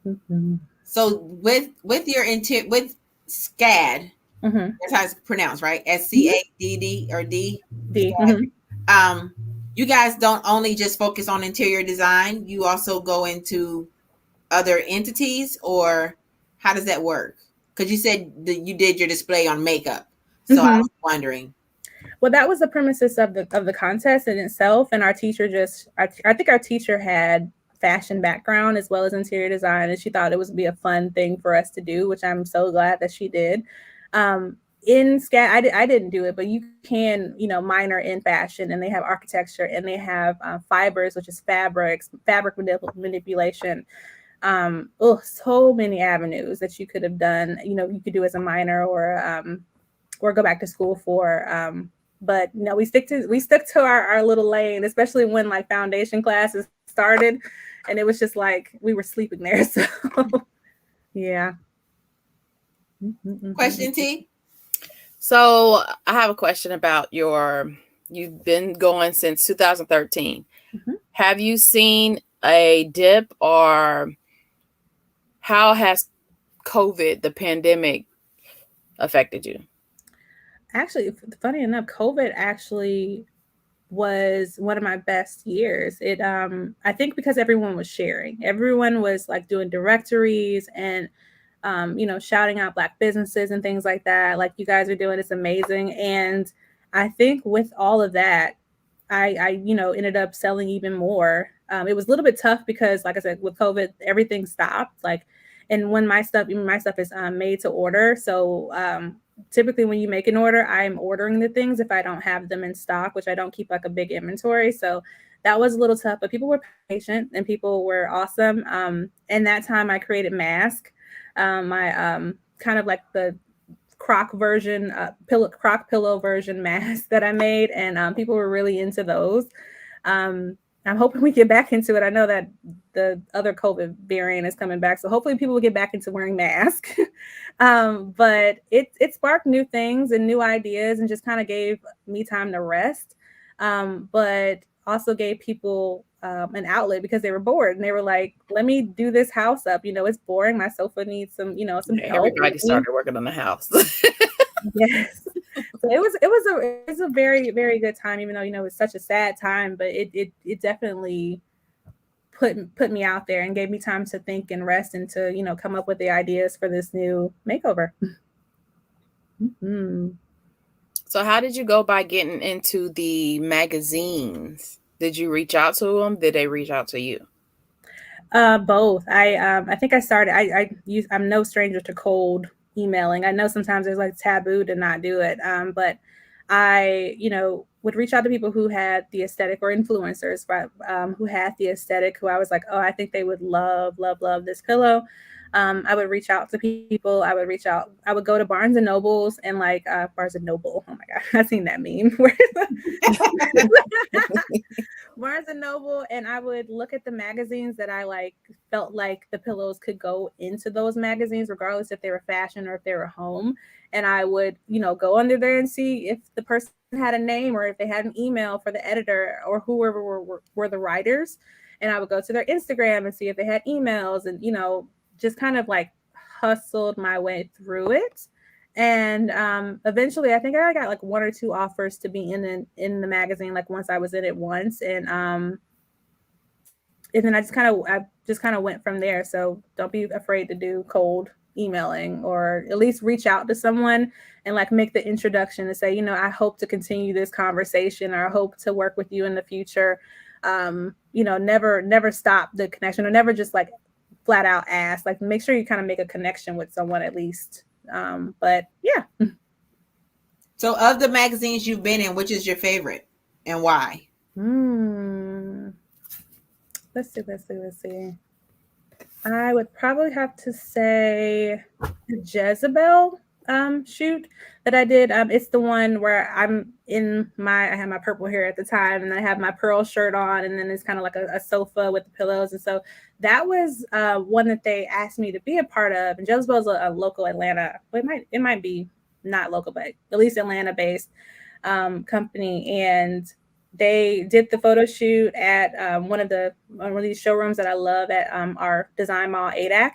Mm-hmm. So with your with SCAD, that's how it's pronounced, right? SCADD or D. Mm-hmm. You guys don't only just focus on interior design; you also go into other entities, or how does that work? Because you said that you did your display on makeup, so I was wondering. Well, that was the premises of the contest in itself, and our teacher I think our teacher had fashion background as well as interior design, and she thought it would be a fun thing for us to do, which I'm so glad that she did. In SCAD, I didn't do it, but you can, minor in fashion, and they have architecture, and they have fibers, which is fabric manipulation. So many avenues that you could have done. You could do as a minor or go back to school for. But we stuck to our little lane, especially when like foundation classes started, and it was just like we were sleeping there. So yeah. Question, T? So I have a question about you've been going since 2013. Have you seen a dip, or how has COVID, the pandemic, affected you? Actually, funny enough, COVID actually was one of my best years. It I think because everyone was sharing. Everyone was like doing directories and shouting out Black businesses and things like that. Like you guys are doing, it's amazing. And I think with all of that, I ended up selling even more. It was a little bit tough because, like I said, with COVID, everything stopped. Like, and when my stuff is made to order. So typically, when you make an order, I'm ordering the things if I don't have them in stock, which I don't keep like a big inventory. So that was a little tough, but people were patient and people were awesome. And that time, I created Mask, my kind of like the croc version, croc pillow version mask that I made, and people were really into those. Um, I'm hoping we get back into it. I know that the other COVID variant is coming back, so hopefully people will get back into wearing masks. But it sparked new things and new ideas, and just kind of gave me time to rest. But also gave people an outlet because they were bored and they were like, "Let me do this house up. It's boring. My sofa needs some help." Everybody started working on the house. Yes. So it was a very, very good time, even though it's such a sad time, but it definitely put me out there and gave me time to think and rest and to come up with the ideas for this new makeover. Mm-hmm. So how did you go by getting into the magazines? Did you reach out to them? Did they reach out to you? Both. I think I started. I'm no stranger to cold emailing. I know sometimes there's like taboo to not do it. But I would reach out to people who had the aesthetic, or influencers, right, who had the aesthetic, who I was like, oh, I think they would love, love, love this pillow. I would reach out to people. I would go to Barnes and Nobles and like Barnes and Noble. Oh my God, I've seen that meme. Barnes and Noble, and I would look at the magazines that I like, felt like the pillows could go into those magazines, regardless if they were fashion or if they were home. And I would, go under there and see if the person had a name or if they had an email for the editor or whoever were the writers. And I would go to their Instagram and see if they had emails, and, just kind of like hustled my way through it. And eventually I think I got like one or two offers to be in the magazine, like once I was in it once. And then I just kind of went from there. So don't be afraid to do cold emailing, or at least reach out to someone and like make the introduction and say, I hope to continue this conversation, or I hope to work with you in the future. Never stop the connection, or never just like flat out ask. Like, make sure you kind of make a connection with someone at least. But yeah. So, of the magazines you've been in, which is your favorite and why? Let's see. I would probably have to say the Jezebel shoot that I did. It's the one where I had my purple hair at the time, and I have my pearl shirt on, and then it's kind of like a sofa with the pillows. And so that was one that they asked me to be a part of. And Jezebel is a local Atlanta. Well, it might be not local, but at least Atlanta based company. And they did the photo shoot at one of these showrooms that I love at our design mall, ADAC.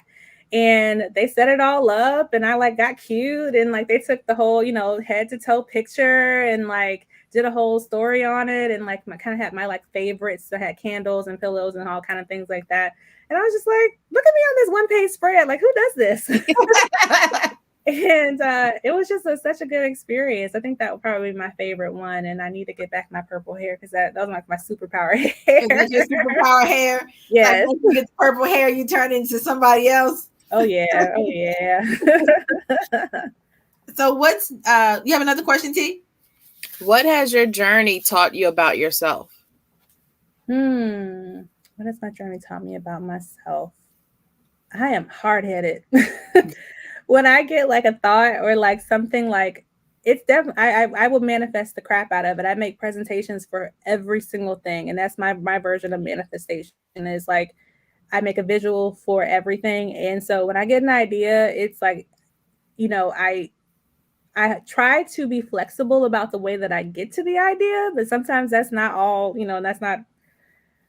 And they set it all up, and I like got cute, and like they took the whole head to toe picture, and like did a whole story on it, and like kind of had my like favorites. I had candles and pillows and all kind of things like that. And I was just like, look at me on this 1-page spread. Like, who does this? And it was just such a good experience. I think that would probably be my favorite one. And I need to get back my purple hair, because that was like my superpower hair. Is that your superpower hair? Yes. Like, once you get the purple hair, you turn into somebody else. Oh yeah. Oh yeah. So what's you have another question, T? What has your journey taught you about yourself? What has my journey taught me about myself? I am hard-headed. When I get like a thought or like something, like it's definitely I will manifest the crap out of it. I make presentations for every single thing, and that's my version of manifestation. Is like I make a visual for everything. And so when I get an idea, it's like, I try to be flexible about the way that I get to the idea, but sometimes that's not all, that's not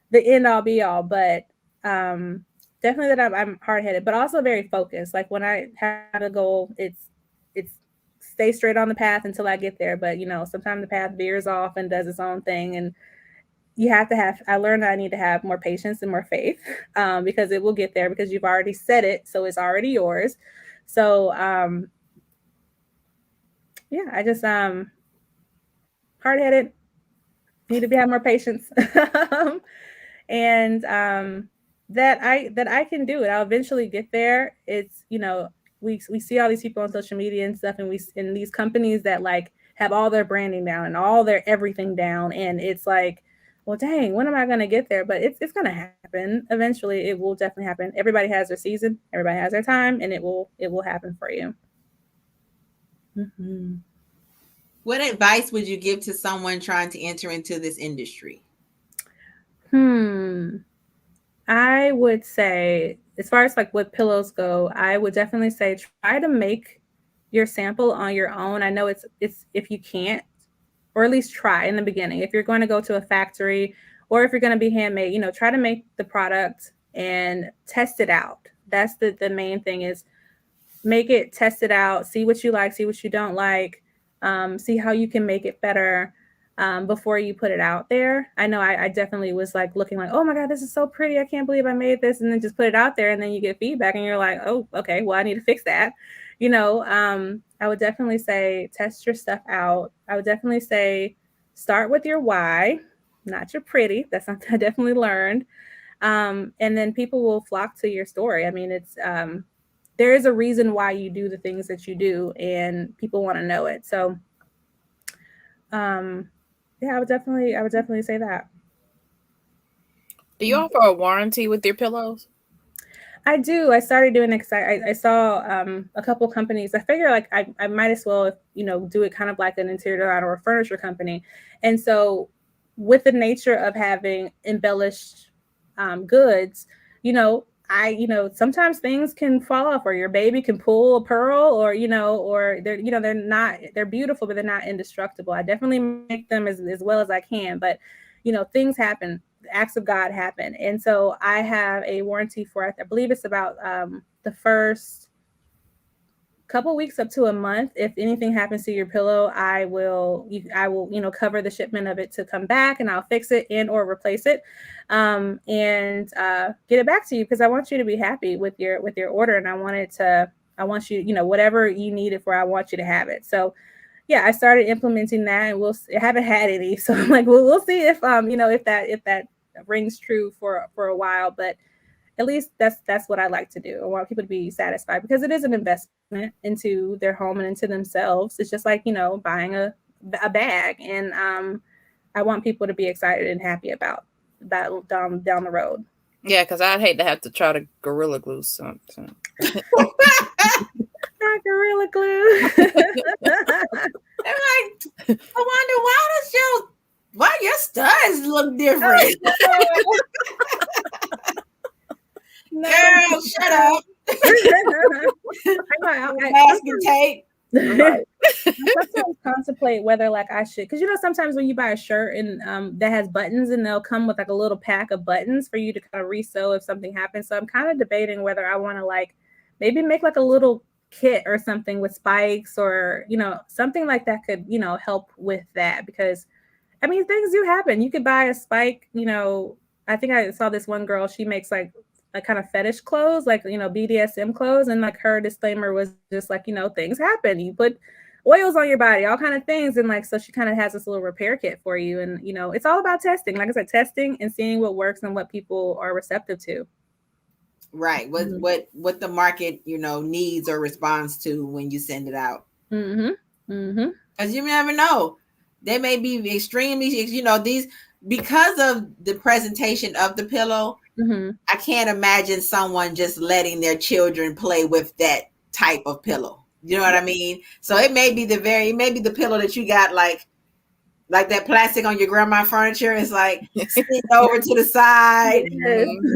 the end all be all. But definitely that I'm hard-headed, but also very focused. Like when I have a goal, it's stay straight on the path until I get there. But sometimes the path veers off and does its own thing. And I learned that I need to have more patience and more faith, because it will get there, because you've already said it. So it's already yours. So, yeah, I just, hard-headed, need to have more patience. And that I can do it. I'll eventually get there. It's, we see all these people on social media and stuff, and we in these companies that like have all their branding down and all their everything down, and it's like, well, dang, when am I going to get there? But it's going to happen eventually. It will definitely happen. Everybody has their season, everybody has their time, and it will happen for you. Mm-hmm. What advice would you give to someone trying to enter into this industry? I would say, as far as like what pillows go, I would definitely say try to make your sample on your own. I know it's if you can't, or at least try in the beginning. If you're going to go to a factory or if you're going to be handmade, try to make the product and test it out. That's the main thing, is make it, test it out, see what you like, see what you don't like, see how you can make it better. Before you put it out there. I know I definitely was like looking like, oh my God, this is so pretty. I can't believe I made this. And then just put it out there, and then you get feedback and you're like, oh, okay, well, I need to fix that. I would definitely say test your stuff out. I would definitely say start with your why, not your pretty. That's something I definitely learned. And then people will flock to your story. I mean, it's there is a reason why you do the things that you do, and people want to know it. So yeah, I would definitely say that. Do you offer a warranty with your pillows? I do. I started doing it because I saw a couple companies. I figure like I might as well, do it kind of like an interior design or a furniture company. And so with the nature of having embellished goods, sometimes things can fall off, or your baby can pull a pearl, or, or they're beautiful, but they're not indestructible. I definitely make them as well as I can, but, things happen. Acts of God happen. And so I have a warranty for, I believe it's about the first couple weeks up to a month. If anything happens to your pillow, I will cover the shipment of it to come back, and I'll fix it and or replace it, and get it back to you, because I want you to be happy with your order, and I want you, whatever you need it for, I want you to have it. So yeah, I started implementing that, and I haven't had any, so I'm like, well, we'll see if if that rings true for a while, but at least that's what I like to do. I want people to be satisfied, because it is an investment into their home and into themselves. It's just like, buying a bag, and I want people to be excited and happy about that down the road. Yeah, because I'd hate to have to try to Gorilla Glue something. Not Gorilla Glue. I'm like, TaWanda, why your studs look different? No. Girl, shut up. Masking tape. I sometimes contemplate whether like I should, because sometimes when you buy a shirt and that has buttons, and they'll come with like a little pack of buttons for you to kind of resew if something happens. So I'm kind of debating whether I want to like maybe make like a little kit or something with spikes, or something like that could help with that, because I mean, things do happen. You could buy a spike. I think I saw this one girl, she makes like kind of fetish clothes, like BDSM clothes, and like her disclaimer was just like, things happen, you put oils on your body, all kind of things, and like, so she kind of has this little repair kit for you. And it's all about testing, like I said, testing and seeing what works and what people are receptive to. Right. What the market needs or responds to when you send it out. Because you never know, they may be extremely these, because of the presentation of the pillow. I can't imagine someone just letting their children play with that type of pillow. You know what I mean? So it may be the pillow that you got like that plastic on your grandma furniture. It's like sitting over to the side,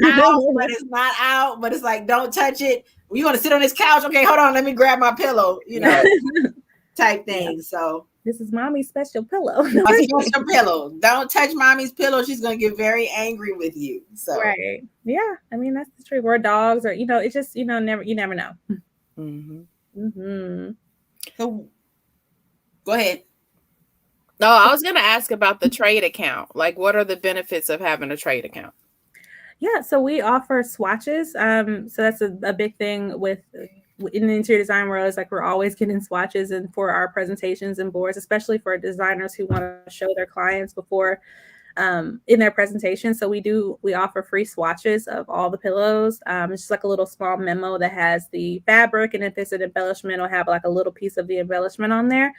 out, but it's not out. But it's like, don't touch it. You want to sit on this couch? Okay, hold on. Let me grab my pillow. Type thing. Yeah. So this is mommy's special pillow. My special pillow. Don't touch mommy's pillow. She's gonna get very angry with you. So right. Yeah. I mean, that's the truth. Or dogs, or it's just you never know. So go ahead. No, I was gonna ask about the trade account. Like, what are the benefits of having a trade account? Yeah, so we offer swatches. So that's a big thing with in the interior design world, is like we're always getting swatches and for our presentations and boards, especially for designers who want to show their clients before in their presentation. So we offer free swatches of all the pillows. It's just like a little small memo that has the fabric, and if it's an embellishment, it'll have like a little piece of the embellishment on there,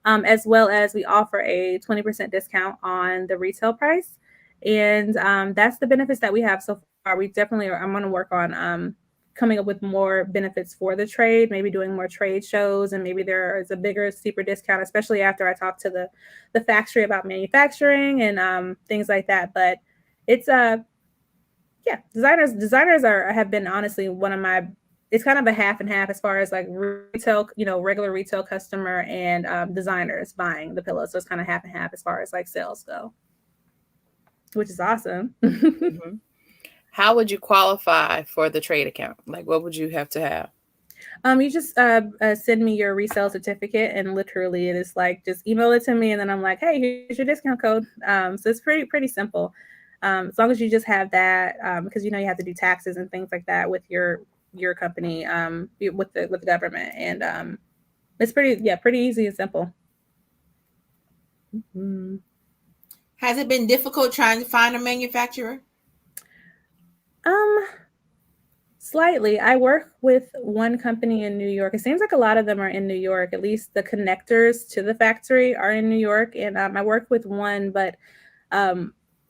as well as we offer a 20% discount on the retail price. And that's the benefits that we have so far. We definitely I'm going to work on coming up with more benefits for the trade, maybe doing more trade shows, and maybe there is a bigger, steeper discount, especially after I talk to the factory about manufacturing and things like that. But it's yeah, designers have been honestly one of my, it's kind of a half and half as far as like retail, regular retail customer and designers buying the pillows. So it's kind of half and half as far as like sales go, which is awesome. Mm-hmm. How would you qualify for the trade account? Like, what would you have to have? You just send me your resale certificate, and literally it is like just email it to me, and then I'm like, hey, here's your discount code. So it's pretty simple. As long as you just have that, because you have to do taxes and things like that with your company, with the government, and it's pretty easy and simple. Mm-hmm. Has it been difficult trying to find a manufacturer? Slightly. I work with one company in New York. It seems like a lot of them are in New York. At least the connectors to the factory are in New York. And I work with one, but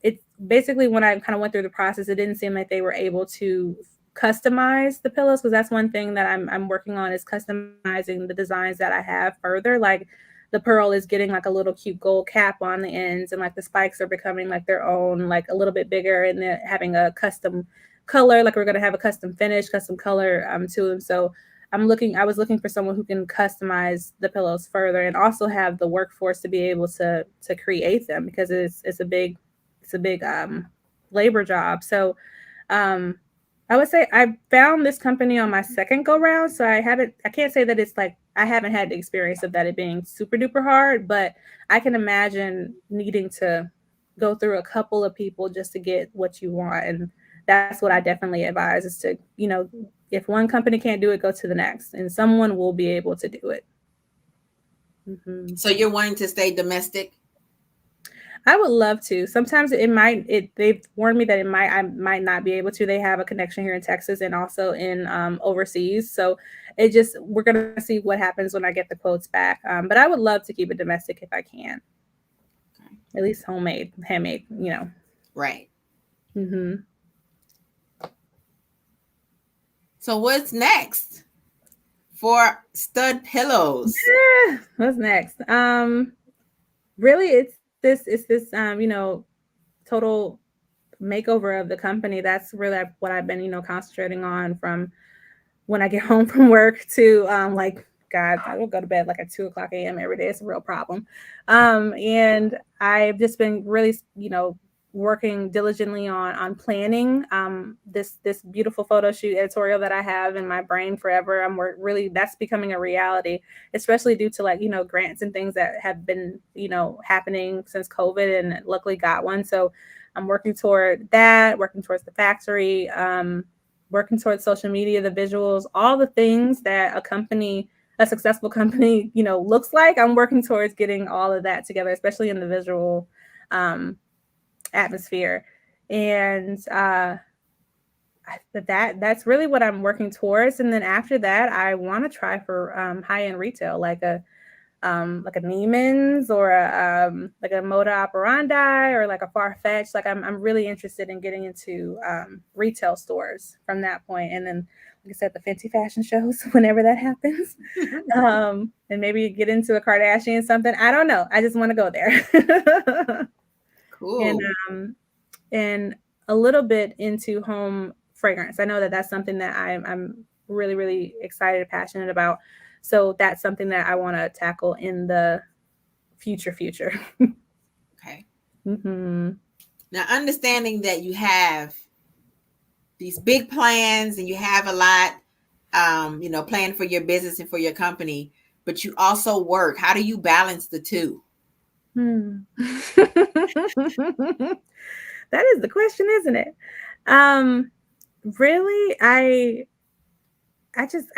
it's basically when I kind of went through the process, it didn't seem like they were able to customize the pillows, because that's one thing that I'm working on, is customizing the designs that I have further. Like the pearl is getting like a little cute gold cap on the ends, and like the spikes are becoming like their own, like a little bit bigger, and they're having a custom color, like we're going to have a custom finish, custom color to them. So I was looking for someone who can customize the pillows further and also have the workforce to be able to create them, because it's a big labor job. So I would say I found this company on my second go round. So I can't say that it's like, I haven't had the experience of that it being super duper hard, but I can imagine needing to go through a couple of people just to get what you want. And that's what I definitely advise, is to, if one company can't do it, go to the next, and someone will be able to do it. Mm-hmm. So you're wanting to stay domestic? I would love to. Sometimes they've warned me that I might not be able to. They have a connection here in Texas and also in overseas. So we're going to see what happens when I get the quotes back. But I would love to keep it domestic if I can. Okay. At least handmade, Right. Mm-hmm. So what's next for Stud Pillows? What's next? Really, it's this total makeover of the company. That's really what I've been, concentrating on from when I get home from work to God, I will go to bed like at 2:00 a.m. every day. It's a real problem. And I've just been really, working diligently on planning this beautiful photo shoot editorial that I have in my brain forever. That's becoming a reality, especially due to grants and things that have been, happening since COVID, and luckily got one. So I'm working toward that, working towards the factory, working towards social media, the visuals, all the things that a successful company, looks like. I'm working towards getting all of that together, especially in the visual atmosphere. And that's really what I'm working towards. And then after that, I want to try for high-end retail, like a Neiman's or like a Moda Operandi or like a Farfetch. Like I'm really interested in getting into retail stores from that point. And then, like I said, the fancy fashion shows whenever that happens. And maybe get into a Kardashian something. I don't know. I just want to go there. Cool. And a little bit into home fragrance. I know that that's something that I'm really, really excited, passionate about. So that's something that I want to tackle in the future. Okay. Mm-hmm. Now, understanding that you have these big plans and you have a lot, planned for your business and for your company, but you also work. How do you balance the two? That is the question, isn't it? Really, I just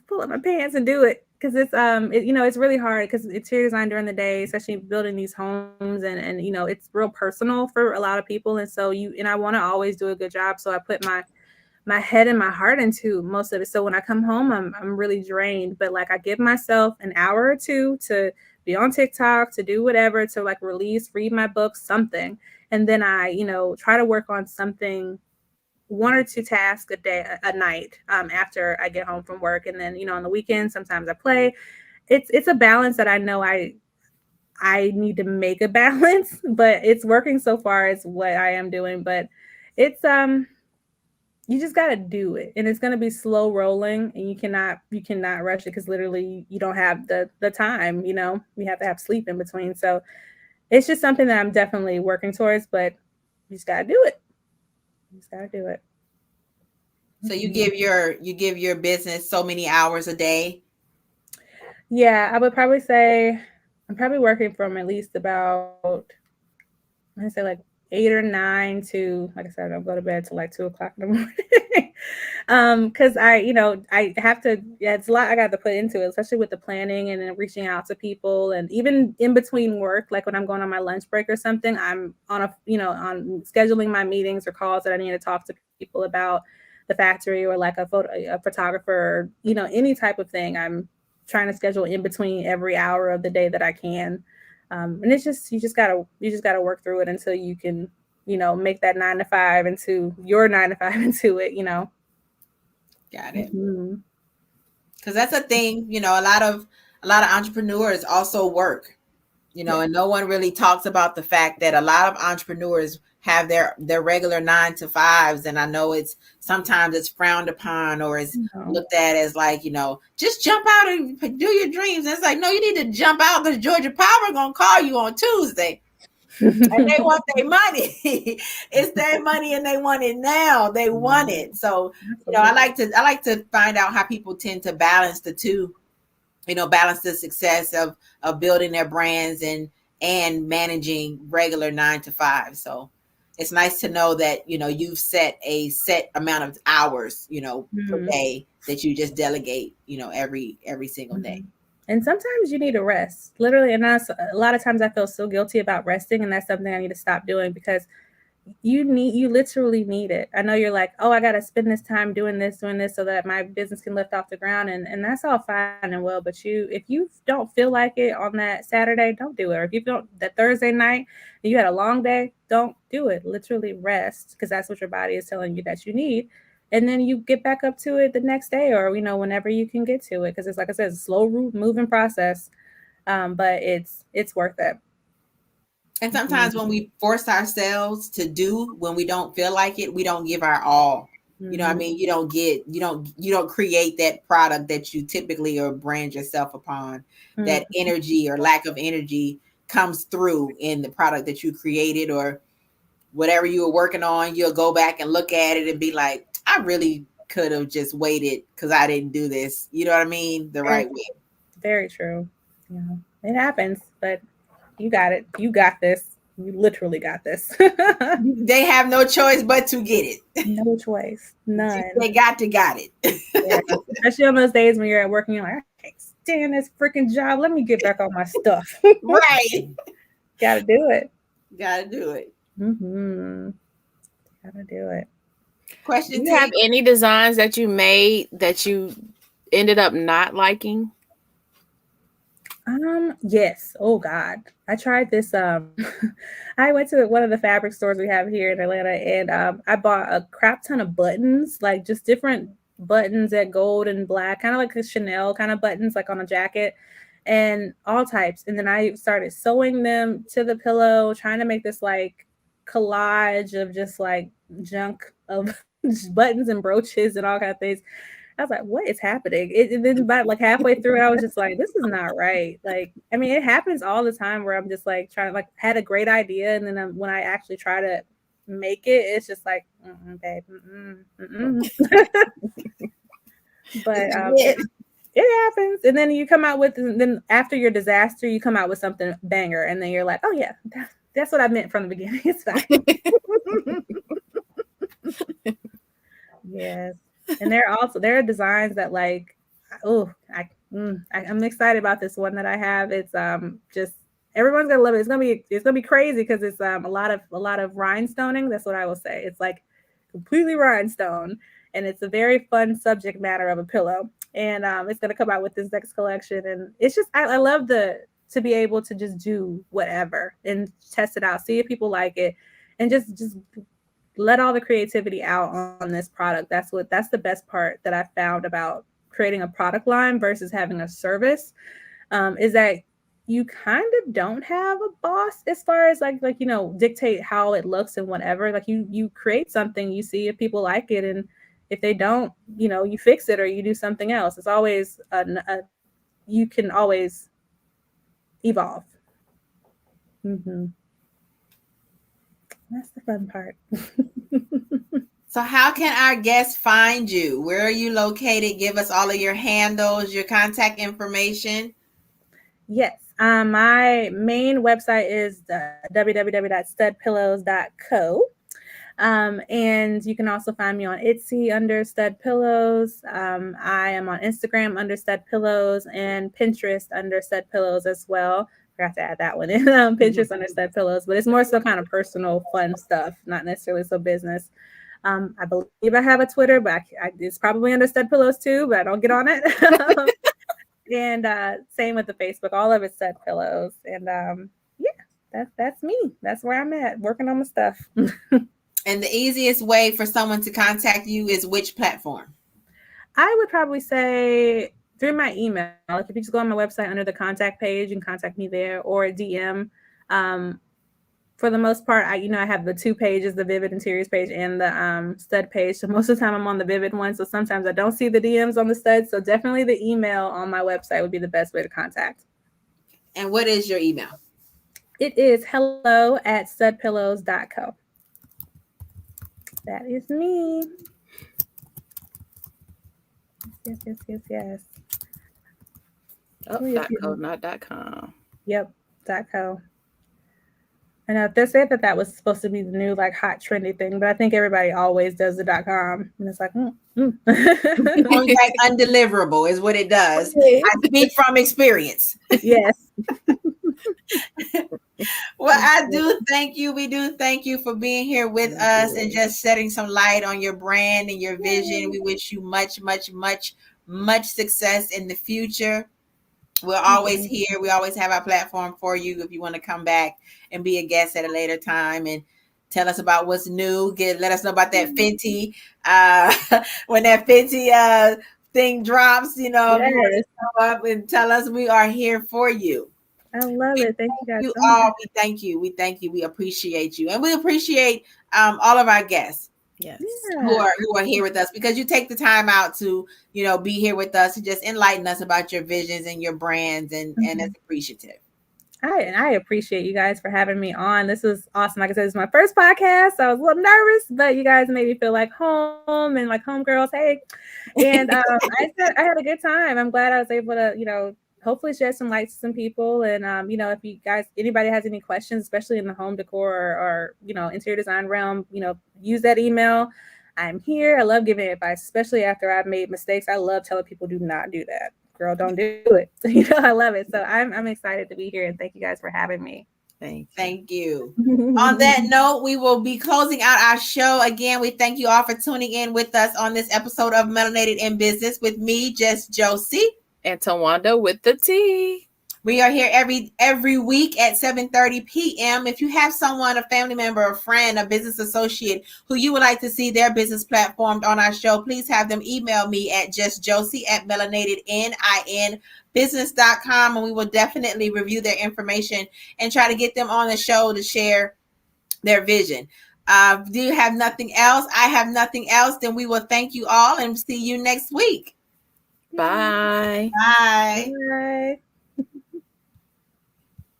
pull up my pants and do it because it's really hard because interior design during the day, especially building these homes, and it's real personal for a lot of people, and so I want to always do a good job, so I put my head and my heart into most of it. So when I come home, I'm really drained, but like I give myself an hour or two to be on TikTok, to do whatever, to like read my book, something, and then I try to work on something, one or two tasks a day, a night, after I get home from work. And then on the weekends sometimes I play. It's a balance that I know I need to make a balance, but it's working so far. It's what I am doing, but it's you just got to do it, and it's going to be slow rolling, and you cannot rush it because literally you don't have the time. You have to have sleep in between, so it's just something that I'm definitely working towards, but you just got to do it. You just got to do it. So you give your business so many hours a day? Yeah, I would probably say I'm probably working from at least about, I say like 8 or 9 to, like I said, I don't go to bed till like 2 o'clock in the morning. Because I have to, yeah, it's a lot I got to put into it, especially with the planning and then reaching out to people, and even in between work, like when I'm going on my lunch break or something, I'm on scheduling my meetings or calls that I need to talk to people about the factory, or like a photographer, or any type of thing. I'm trying to schedule in between every hour of the day that I can. And it's just you just gotta work through it until you can make that 9 to 5 into your 9 to 5 into it. Got it. Mm-hmm. Because that's a thing, a lot of entrepreneurs also work, Yeah. and no one really talks about the fact that a lot of entrepreneurs have their regular 9 to 5s, and I know it's sometimes it's frowned upon, or it's No. looked at as like, just jump out and do your dreams. And it's like, no, you need to jump out because Georgia Power gonna call you on Tuesday. And they want their money. It's their money, and they want it now. They want it. So, Absolutely. I like to find out how people tend to balance the two. Balance the success of building their brands and managing regular 9 to 5. So it's nice to know that you've set a set amount of hours per Mm-hmm. day that you just delegate every single day. Mm-hmm. And sometimes you need a rest, literally. And a lot of times I feel so guilty about resting, and that's something I need to stop doing because you literally need it. I know you're like, oh, I gotta spend this time doing this so that my business can lift off the ground, and that's all fine and well, but if you don't feel like it on that Saturday, don't do it. Or if you don't, that Thursday night and you had a long day, don't do it. Literally rest, because that's what your body is telling you that you need, and then you get back up to it the next day, or whenever you can get to it, because it's, like I said, it's a slow moving process, but it's worth it. And sometimes when we force ourselves to do when we don't feel like it, we don't give our all. You know what I Mm-hmm. mean? You don't create that product that you typically or brand yourself upon. That Mm-hmm. energy or lack of energy comes through in the product that you created, or whatever you were working on. You'll go back and look at it and be like, I really could have just waited because I didn't do this. You know what I mean? The Very right true. way. Very true. Yeah, it happens, but you got it. You got this. You literally got this. They have no choice but to get it. No choice. None. They got Yeah. it. Especially on those days when you're at work and you're like, I can't stand this freaking job. Let me get back on my stuff. Right. Gotta do it. Gotta do it. Mm-hmm. Gotta do it. Question Do you have T. any designs that you made that you ended up not liking? Yes. Oh God. I tried this. I went to one of the fabric stores we have here in Atlanta, and I bought a crap ton of buttons, like just different buttons at gold and black, kind of like the Chanel kind of buttons, like on a jacket, and all types. And then I started sewing them to the pillow, trying to make this like collage of just like junk of buttons and brooches and all kind of things. I was like, what is happening? And then about like halfway through, I was just like, this is not right. Like, I mean, it happens all the time where I'm just like trying to like had a great idea, and then when I actually try to make it, it's just like, babe, but it happens. And then you come out with, and then after your disaster, you come out with something banger, and then you're like, oh yeah, that's what I meant from the beginning. It's fine. Yes. And there are designs that like, oh, I'm excited about this one that I have. It's just everyone's gonna love it. It's gonna be crazy because it's a lot of rhinestoning. That's what I will say. It's like completely rhinestone, and it's a very fun subject matter of a pillow. And it's gonna come out with this next collection, and it's just I love to be able to just do whatever and test it out, see if people like it, and just let all the creativity out on this product. That's the best part that I found about creating a product line versus having a service, is that you kind of don't have a boss as far as like dictate how it looks and whatever. Like you create something, you see if people like it, and if they don't, you fix it or you do something else. It's always you can always evolve. Mm-hmm. That's the fun part. So how can our guests find you? Where are you located? Give us all of your handles, your contact information. Yes. My main website is www.studpillows.co. And you can also find me on Etsy under Stud Pillows. I am on Instagram under Stud Pillows and Pinterest under Stud Pillows as well. Forgot to add that one in. Pinterest under Stud Pillows, but it's more so kind of personal, fun stuff, not necessarily so business. I believe I have a Twitter, but it's probably under Stud Pillows too, but I don't get on it. And same with the Facebook. All of it's Stud Pillows. And yeah, that's me. That's where I'm at, working on my stuff. And the easiest way for someone to contact you is which platform? I would probably say through my email. Like if you just go on my website under the contact page, you can contact me there, or a DM. For the most part, I have the two pages, the Vivid Interiors page and the Stud page. So most of the time I'm on the Vivid one. So sometimes I don't see the DMs on the Stud. So definitely the email on my website would be the best way to contact. And what is your email? It is hello@studpillows.co. That is me. Yes. Oh, .co, not .com. Yep, .co. I know they said that was supposed to be the new like hot trendy thing, but I think everybody always does the .com, and it's like, like undeliverable is what it does. Okay. I speak from experience. Yes. Well, I do thank you. We do thank you for being here with us and just shedding some light on your brand and your vision. We wish you much, much, much, much success in the future. We're always here. We always have our platform for you if you want to come back and be a guest at a later time and tell us about what's new. Let us know about that Fenty. When that Fenty thing drops, yes. Come up and tell us. We are here for you. I love it. Thank you guys. You all. We thank you. We thank you. We appreciate you, and we appreciate all of our guests. Yes. Who are here with us, because you take the time out to be here with us and just enlighten us about your visions and your brands, and it's appreciative. I appreciate you guys for having me on. This was awesome. Like I said, it's my first podcast, so I was a little nervous, but you guys made me feel like home and like homegirls. Hey, and I had a good time. I'm glad I was able to hopefully shed some light to some people. And if anybody has any questions, especially in the home decor or interior design realm, use that email. I'm here. I love giving advice, especially after I've made mistakes. I love telling people, do not do that. Girl, don't do it. I love it. So I'm excited to be here, and thank you guys for having me. Thank you. On that note, we will be closing out our show. Again, we thank you all for tuning in with us on this episode of Melanated N Business with me, just Joci. And TaWanda with the T. We are here every week at 7:30 p.m. If you have someone, a family member, a friend, a business associate who you would like to see their business platformed on our show, please have them email me at justjoci@melanatednbusiness.com, and we will definitely review their information and try to get them on the show to share their vision. Do you have nothing else? I have nothing else. Then we will thank you all and see you next week. Bye. Bye. Bye.